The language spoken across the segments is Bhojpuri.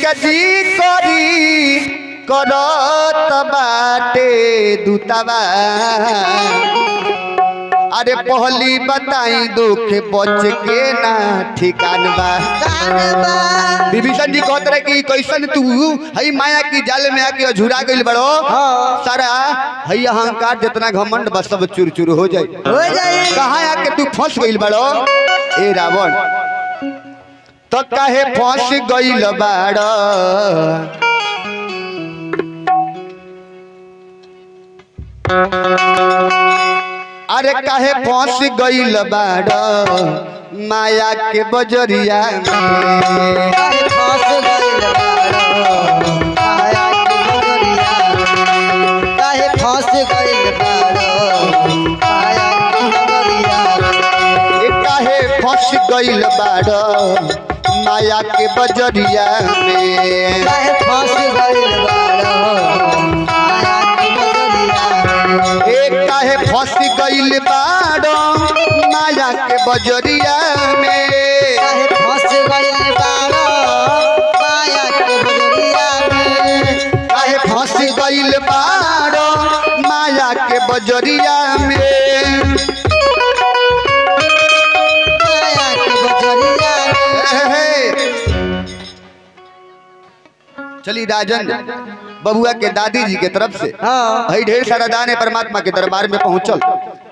के जी करी करत बाटे दूतवा अरे पहली बताई दुख बच के ना ठिकान बा विभीषण जी कहते रहे कि कैसन तू हई माया की जाल में आके अझुरा गइल बड़ो सारा हई अहंकार जितना घमंड बस सब चूर चूर हो जाए कहाँ आके तू फंस गइल बड़ो ए रावण तो काहे फंस गइल बाड़ अरे काहे फंस गइल बाड़ माया के बजरिया काहे फंस गइल बाड़ माया के बजरिया काहे फंस गइल बाड़ माया के बजरिया काहे फंस गइल बाड़ माया के बजरिया में काहे फंस गइल बाड़ माया के बजरिया काहे फंस गइल बाड़ माया के बजरिया में काहे फंस गइल बाड़ माया के बजरिया में काहे फंस गइल बाड़ माया के बजरिया में माया के बजरिया चली राजन बबुआ के दादी जी के तरफ से हई ढेर सारा दान है परमात्मा के दरबार में पहुंचल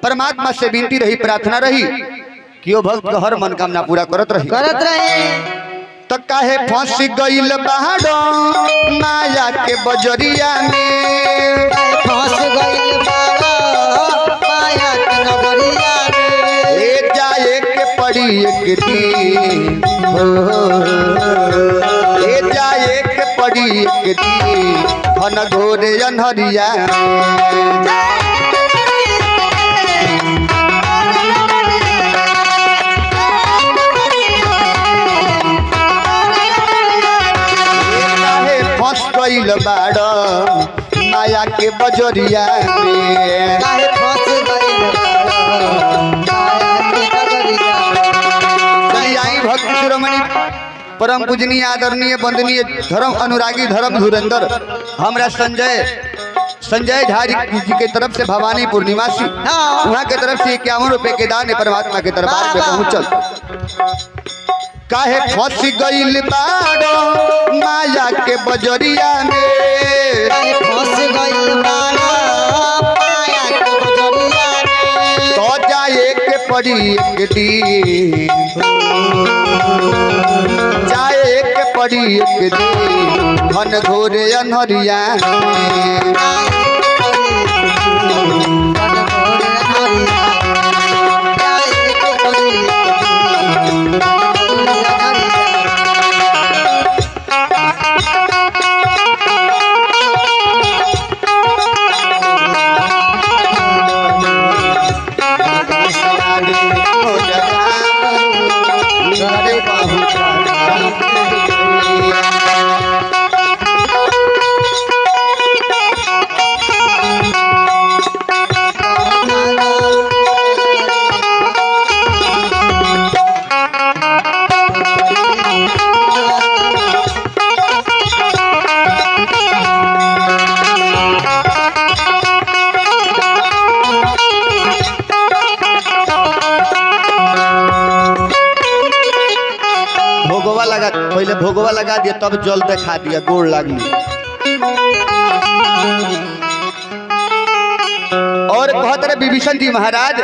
परमात्मा से विनती रही प्रार्थना रही कि ओ भक्त हर मनोकामना पूरा करत रहे तो काहे फंस गइल बाड़ माया के बजरिया में फंस गइल बाड़ माया के नगरिया में ए जाए के पड़ी एक दिन ए जाए के पड़ी एक दिन घन घोर अन्हरिया फंस गइल बाड़ माया के बजरिया में काहे फंस गइल बाड़ माया के नगरिया आई भक्त शिरोमणि परम पूजनीय आदरणीय वंदनीय धर्म अनुरागी धर्म धुरंधर हमरा संजय झा जी के तरफ से भवानीपुर निवासी वहाँ के तरफ से 51 रुपए के दान परमात्मा के दरबार में पहुँचल काहे फंस गइल बाड़ माया के बजरिया में काहे फंस गइल बाड़ माया के बजरिया में तो जाए के पड़ी एक दिन जाए के पड़ी एक दिन घन घोर अन्हरिया पहले भोगवा लगा दिया तब जल देखा दिया गोड़ लागली और कहते रहे विभीषण जी महाराज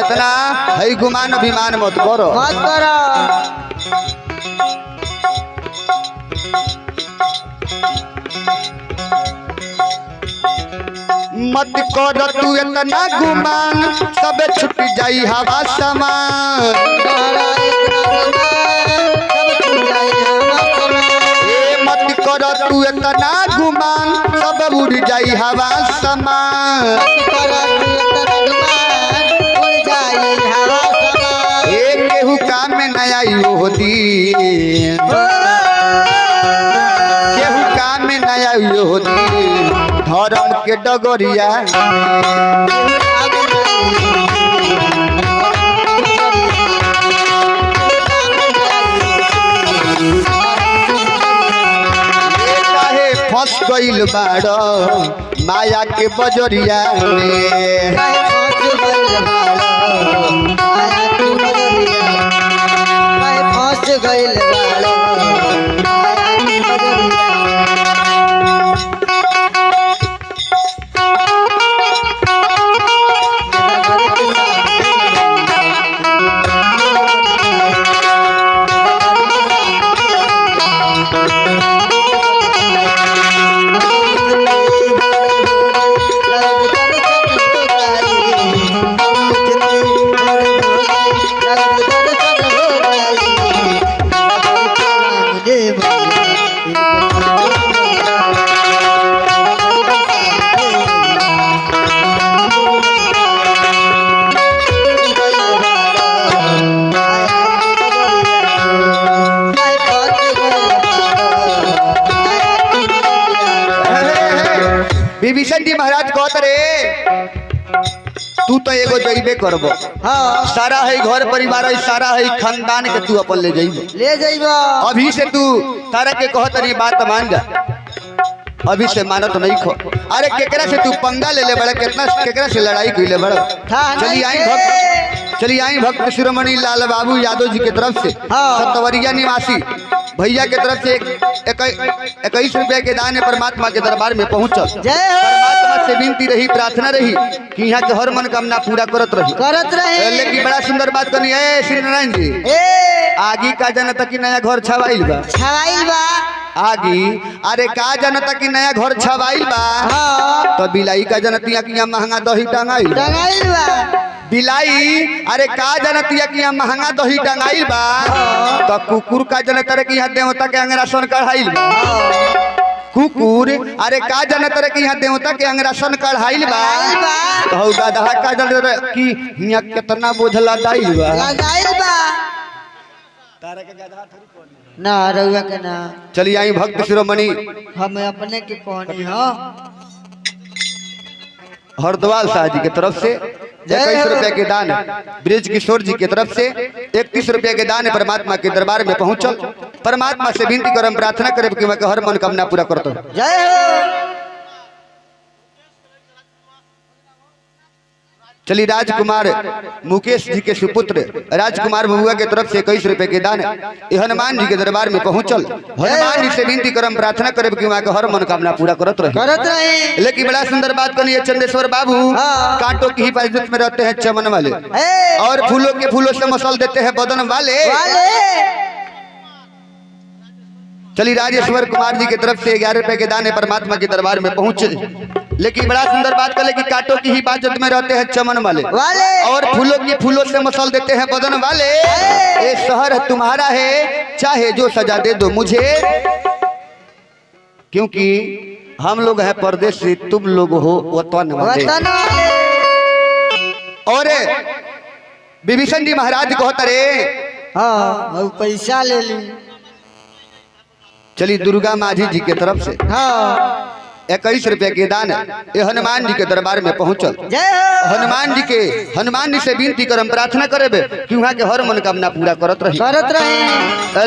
इतना है गुमान अभिमान मत करो। मत करो। मत कर तू इतना गुमान सब छुट जाई हवा समान। मत कर तू इतना गुमान सब उड़ जाई हवा समान। केहू काम में न आई हो दिन, केहू काम में न आई हो दिन धर्म के डगरिया। काहे फंस गइल बाड़ माया के बजरिया में। फंस गइल विभीषण जी महाराज कहत रे तू तो एगो जइबे करबो। हाँ सारा है घर परिवार है, सारा है खानदान के तू अपन ले जइबो। ले जइबो। अभी से तू तारा के कहत रे बात मान जा, अभी से मानत नहीं खो। अरे केकरा से तू पंगा ले ले बड़ा, कितना केकरा से लड़ाई कइले बड़ा। चलिए आई भक्त शिरोमणि लाल बाबू यादव जी की तरफ से सतवरिया निवासी भैया के तरफ से 21 रुपए के दान परमात्मा के दरबार में पहुंचल। परमात्मा से विनती रही, प्रार्थना रही कि यहाँ के हर मनोकामना पूरा करत रही। लेकिन बड़ा सुंदर बात करनी है श्री नारायण जी। आगे का जनता की नया घर छवाइल बा। आगी अरे का जनता की नया घर छवाइल बा। तो बिलाई का जनतिया की यहाँ महंगा दही टंगाइल बा। बिलाई अरे का जनतिया की यहाँ महंगा दही टंगाइल बा। तो कुकुर का जनता की यहाँ देवता के अंगरासन कढ़ाइल बा। कुकुर अरे का जनता की यहाँ देवता के अंगरासन कढ़ाइल बा। तो गधा का जनता की यहाँ कितना बोझला डाइल बा। तारा के गधा थोड़ी ना रउआ के ना। चलिए आई भक्त शिरोमणि हम अपने के कहनी हो हरद्वाल शाह जी की तरफ से 21 रुपए के दान, ब्रिज किशोर जी की तरफ से 31 रुपए के दान परमात्मा के दरबार में पहुंचल। परमात्मा से विनती करम, प्रार्थना करे कि मैं हर मनोकामना पूरा करता हूँ। जय हो। चलिए राजकुमार मुकेश जी के सुपुत्र राजकुमार बबुआ के तरफ से 21 रुपए के दान हनुमान जी के दरबार में पहुंचल। हनुमान जी से विनती करम, प्रार्थना करे कि वहाँ हर मनोकामना पूरा करत रहे। लेकिन बड़ा सुंदर बात करनी है चंदेश्वर बाबू कांटों की हिफाजत में रहते हैं चमन वाले, और फूलों के फूलों से मसल देते हैं बदन वाले। चलिए राजेश्वर कुमार जी की तरफ से 11 रुपए के दान परमात्मा के दरबार में पहुंचे। लेकिन बड़ा सुंदर बात कर ले कि कांटों की हिफाजत में रहते हैं चमन वाले, और फूलों की फूलों से मसल देते हैं बदन वाले। ये शहर तुम्हारा है, चाहे जो सजा दे दो मुझे, क्योंकि हम लोग हैं परदेसी, तुम लोग हो वतन वाले। और विभीषण जी महाराज कहते रे हाँ पैसा ले ली। चलिए दुर्गा माझी जी की तरफ से 21 रुपए के दान ये हनुमान जी के दरबार में पहुंचल। हनुमान जी से विनती करम, प्रार्थना करे कि वहाँ के हर मनोकामना पूरा करत रही।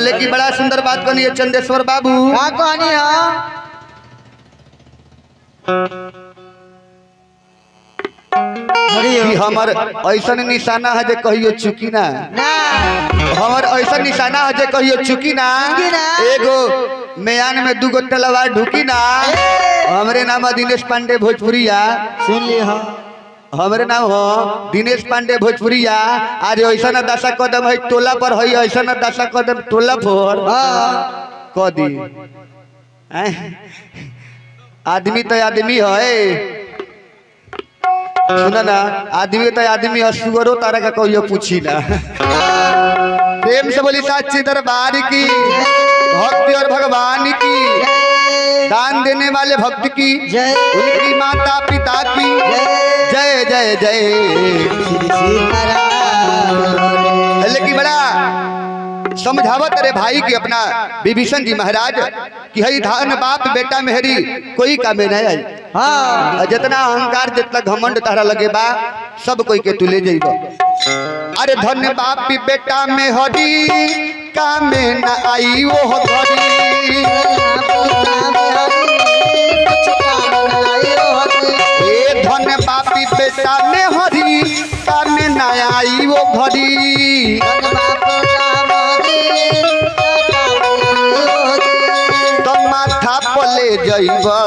लेकिन बड़ा सुंदर बात कहनी है चंदेश्वर बाबू। कहनी कि हमर ऐसा निशाना है जे कहियो चुकी ना, हमर ऐसा निशाना है जे कहियो चुकी ना। एगो मैयान में 2 तलवार ढुकी ना। हमरे नाम दिनेश पांडे भोजपुरिया, सुन ली। हमरे नाम हो दिनेश पांडे भोजपुरिया। आज ऐसा न दशा कदम है टोला पर है, ऐसा न दशा कदम टोला पर क दी। आदमी तो आदमी है, सुना ना, आदमी तो आदमी है, सुअरो तारा का कोई पूछी ना। प्रेम से बोली साची दरबार की, भक्ति और भगवान की, दान देने वाले भक्त की, उनकी माता पिता की जय जय जय। लेकिन बड़ा समझावत अरे भाई की अपना विभीषण जी महाराज कि हई धान बाप बेटा मेहरी कोई काम में नहीं आई। हाँ, जितना अहंकार जितना घमंड तारा लगे बा सब कोई के तू ले जाइबो। अरे धन बाप बेटा मेहरी काम में न आई वो घड़ी, ए धन बापी बेटा मेहरी काम में न आई वो घड़ी। तो माथा पले जइबा,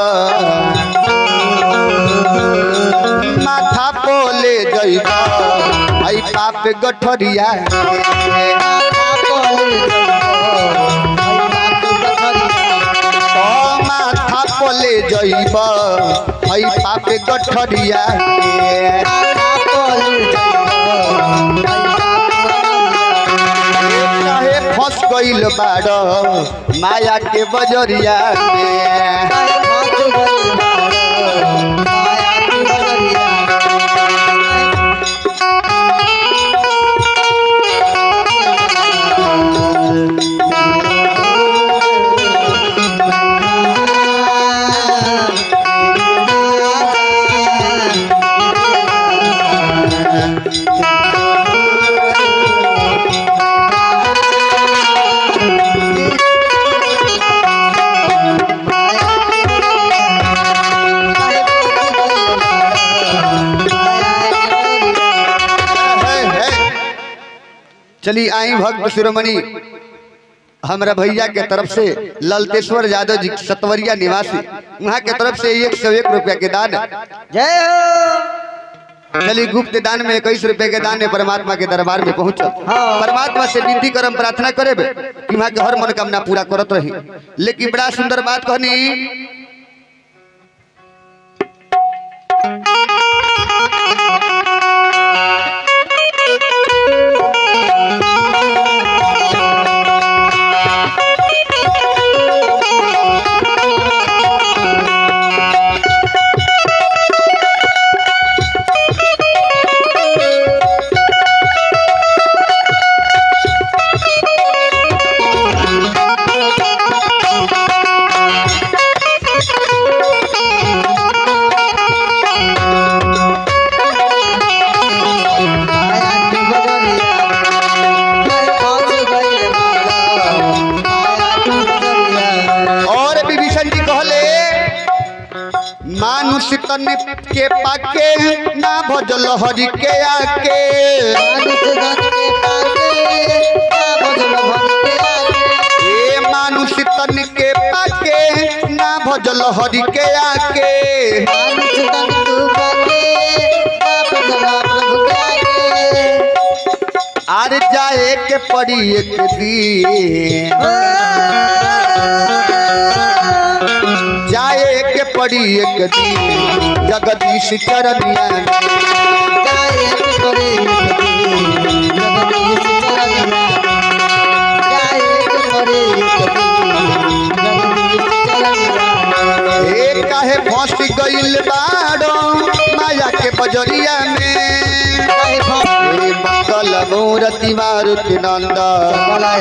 माथा पले जइबा आई पाप गठरिया। माथा पले जइबा आई पाप गठरिया। काहे फंस गइल बाड़ माया के बजरिया में। चलिए आई भक्त शिरोमणि हमारा भैया के तरफ से ललतेश्वर यादव जी सतवरिया निवासी, वहाँ के तरफ से 101 रुपया के दान। जय हो। चलिए गुप्त दान में 21 रुपए के दान में परमात्मा के दरबार में पहुंचो। परमात्मा से विनती करम प्रार्थना करे कि वहाँ के हर मनोकामना पूरा करत रही। लेकिन बड़ा सुंदर बात कहनी, मानुष तन के पाके ना भजल हरि के आके, ए मानुष तन के पाके ना भजल हरि के आके। आर जाए के पड़ी एक दिन, जाए के पड़ी एक दिन जगदीश चरनिया। काहे फंस गइल बाड़ो माया के बजरिया में, मंगल मूर्ति मारुति नंद।